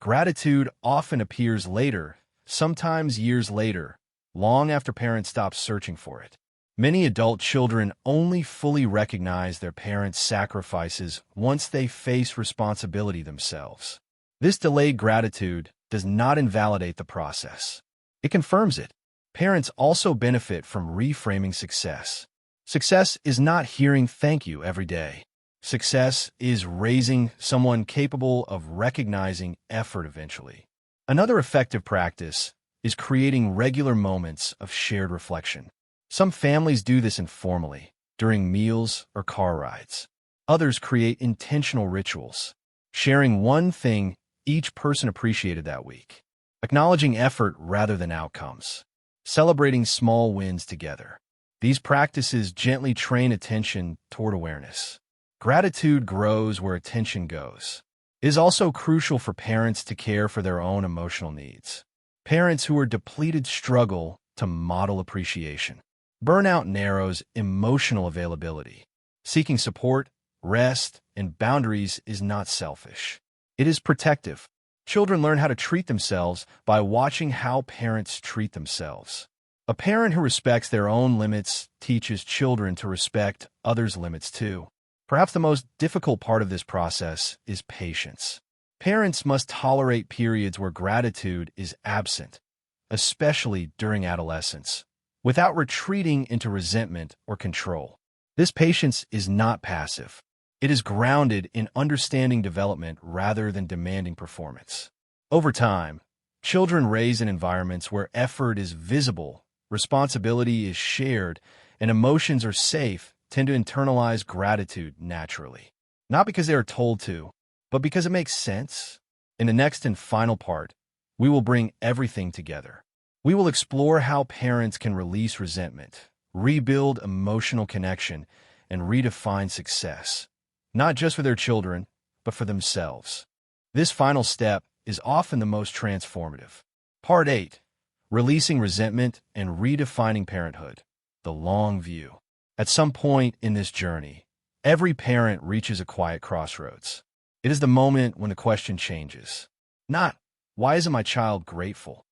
Gratitude often appears later, sometimes years later, long after parents stop searching for it. Many adult children only fully recognize their parents' sacrifices once they face responsibility themselves. This delayed gratitude does not invalidate the process. It confirms it. Parents also benefit from reframing success. Success is not hearing thank you every day. Success is raising someone capable of recognizing effort eventually. Another effective practice is creating regular moments of shared reflection. Some families do this informally, during meals or car rides. Others create intentional rituals, sharing one thing each person appreciated that week, acknowledging effort rather than outcomes, celebrating small wins together. These practices gently train attention toward awareness. Gratitude grows where attention goes. It is also crucial for parents to care for their own emotional needs. Parents who are depleted struggle to model appreciation. Burnout narrows emotional availability. Seeking support, rest, and boundaries is not selfish. It is protective. Children learn how to treat themselves by watching how parents treat themselves. A parent who respects their own limits teaches children to respect others' limits too. Perhaps the most difficult part of this process is patience. Parents must tolerate periods where gratitude is absent, especially during adolescence, without retreating into resentment or control. This patience is not passive. It is grounded in understanding development rather than demanding performance. Over time, children raised in environments where effort is visible, responsibility is shared, and emotions are safe tend to internalize gratitude naturally. Not because they are told to, but because it makes sense. In the next and final part, we will bring everything together. We will explore how parents can release resentment, rebuild emotional connection, and redefine success, not just for their children, but for themselves. This final step is often the most transformative. Part 8. Releasing resentment and redefining parenthood. The long view. At some point in this journey, every parent reaches a quiet crossroads. It is the moment when the question changes. Not, why isn't my child grateful?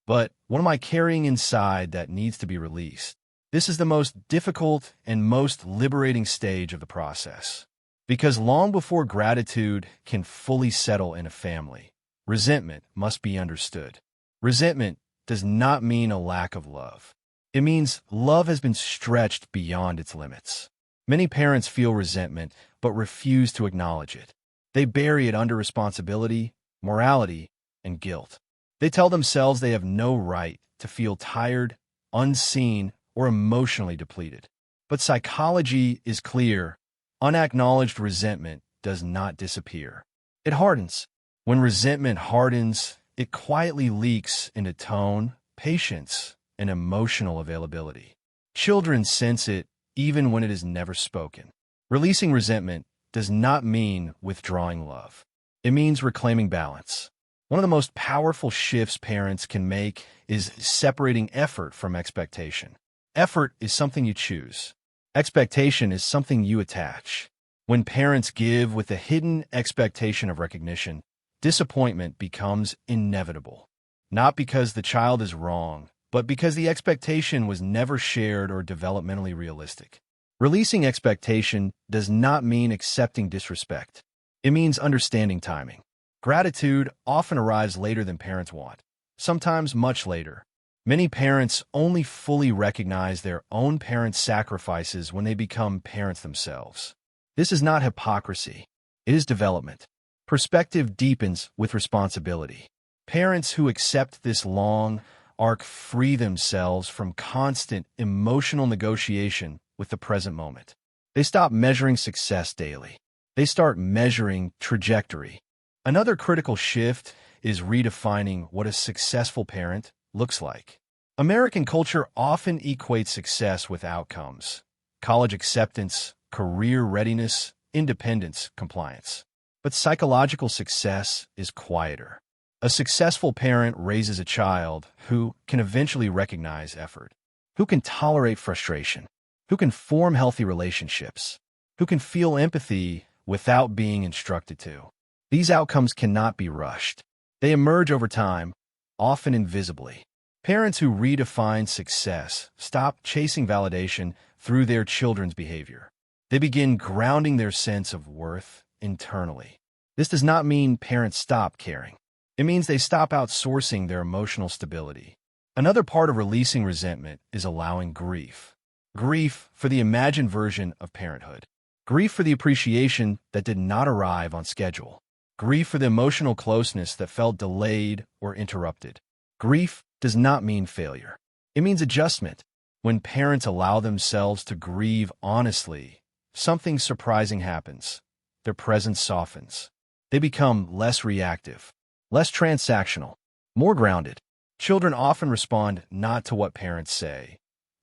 But, what am I carrying inside that needs to be released? This is the most difficult and most liberating stage of the process. Because long before gratitude can fully settle in a family, resentment must be understood. Resentment does not mean a lack of love. It means love has been stretched beyond its limits. Many parents feel resentment but refuse to acknowledge it. They bury it under responsibility, morality, and guilt. They tell themselves they have no right to feel tired, unseen, or emotionally depleted. But psychology is clear. Unacknowledged resentment does not disappear. It hardens. When resentment hardens, it quietly leaks into tone, patience, and emotional availability. Children sense it even when it is never spoken. Releasing resentment does not mean withdrawing love. It means reclaiming balance. One of the most powerful shifts parents can make is separating effort from expectation. Effort is something you choose. Expectation is something you attach. When parents give with a hidden expectation of recognition, disappointment becomes inevitable. Not because the child is wrong, but because the expectation was never shared or developmentally realistic. Releasing expectation does not mean accepting disrespect. It means understanding timing. Gratitude often arrives later than parents want, sometimes much later. Many parents only fully recognize their own parents' sacrifices when they become parents themselves. This is not hypocrisy. It is development. Perspective deepens with responsibility. Parents who accept this long arc free themselves from constant emotional negotiation with the present moment. They stop measuring success daily. They start measuring trajectory. Another critical shift is redefining what a successful parent looks like. American culture often equates success with outcomes: college acceptance, career readiness, independence, compliance. But psychological success is quieter. A successful parent raises a child who can eventually recognize effort, who can tolerate frustration, who can form healthy relationships, who can feel empathy without being instructed to. These outcomes cannot be rushed. They emerge over time, often invisibly. Parents who redefine success stop chasing validation through their children's behavior. They begin grounding their sense of worth internally. This does not mean parents stop caring. It means they stop outsourcing their emotional stability. Another part of releasing resentment is allowing grief. Grief for the imagined version of parenthood. Grief for the appreciation that did not arrive on schedule. Grief for the emotional closeness that felt delayed or interrupted. Grief does not mean failure. It means adjustment. When parents allow themselves to grieve honestly, something surprising happens. Their presence softens. They become less reactive, less transactional, more grounded. Children often respond not to what parents say,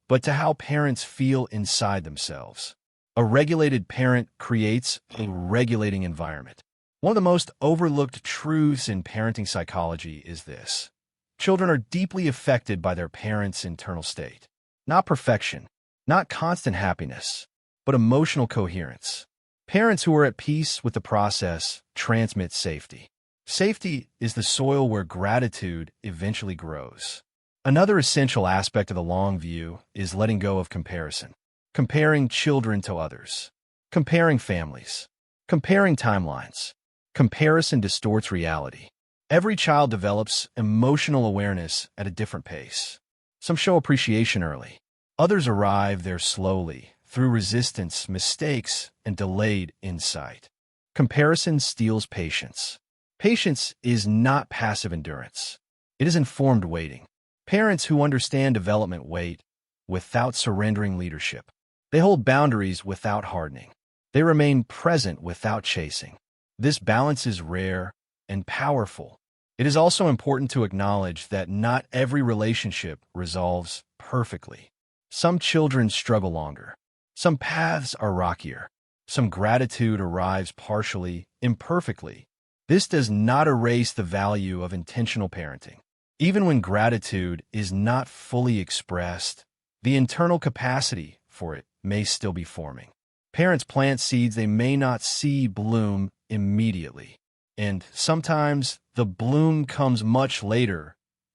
but to how parents feel inside themselves. A regulated parent creates a regulating environment. One of the most overlooked truths in parenting psychology is this: children are deeply affected by their parents' internal state. Not perfection, not constant happiness, but emotional coherence. Parents who are at peace with the process transmit safety. Safety is the soil where gratitude eventually grows. Another essential aspect of the long view is letting go of comparison. Comparing children to others. Comparing families. Comparing timelines. Comparison distorts reality. Every child develops emotional awareness at a different pace. Some show appreciation early. Others arrive there slowly, through resistance, mistakes, and delayed insight. Comparison steals patience. Patience is not passive endurance. It is informed waiting. Parents who understand development wait without surrendering leadership. They hold boundaries without hardening. They remain present without chasing. This balance is rare and powerful. It is also important to acknowledge that not every relationship resolves perfectly. Some children struggle longer. Some paths are rockier. Some gratitude arrives partially, imperfectly. This does not erase the value of intentional parenting. Even when gratitude is not fully expressed, the internal capacity for it may still be forming. Parents plant seeds they may not see bloom immediately. And sometimes the bloom comes much later,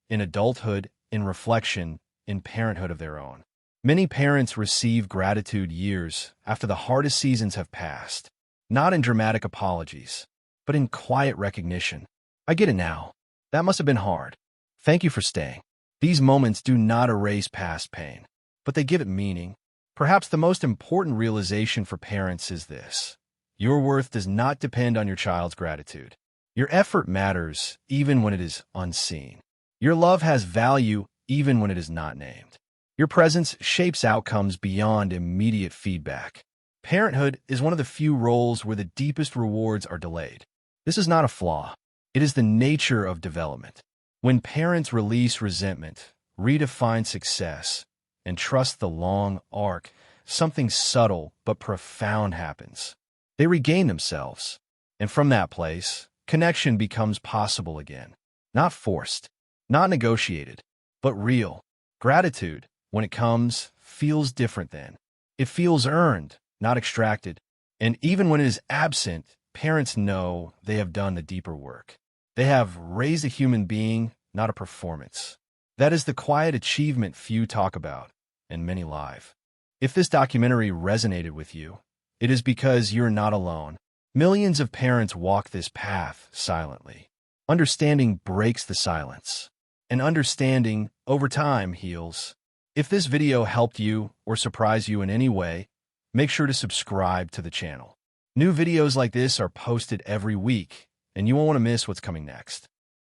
in adulthood, in reflection, in parenthood of their own. Many parents receive gratitude years after the hardest seasons have passed, not in dramatic apologies, but in quiet recognition. I get it now. That must have been hard. Thank you for staying. These moments do not erase past pain, but they give it meaning. Perhaps the most important realization for parents is this: your worth does not depend on your child's gratitude. Your effort matters even when it is unseen. Your love has value even when it is not named. Your presence shapes outcomes beyond immediate feedback. Parenthood is one of the few roles where the deepest rewards are delayed. This is not a flaw. It is the nature of development. When parents release resentment, redefine success, and trust the long arc, something subtle but profound happens. They regain themselves. And from that place, connection becomes possible again. Not forced, not negotiated, but real. Gratitude, when it comes, feels different then. It feels earned, not extracted. And even when it is absent, parents know they have done the deeper work. They have raised a human being, not a performance. That is the quiet achievement few talk about, and many live. If this documentary resonated with you, it is because you're not alone. Millions of parents walk this path silently. Understanding breaks the silence. and understanding over time heals. If this video helped you or surprised you in any way, make sure to subscribe to the channel. New videos like this are posted every week, and you won't want to miss what's coming next.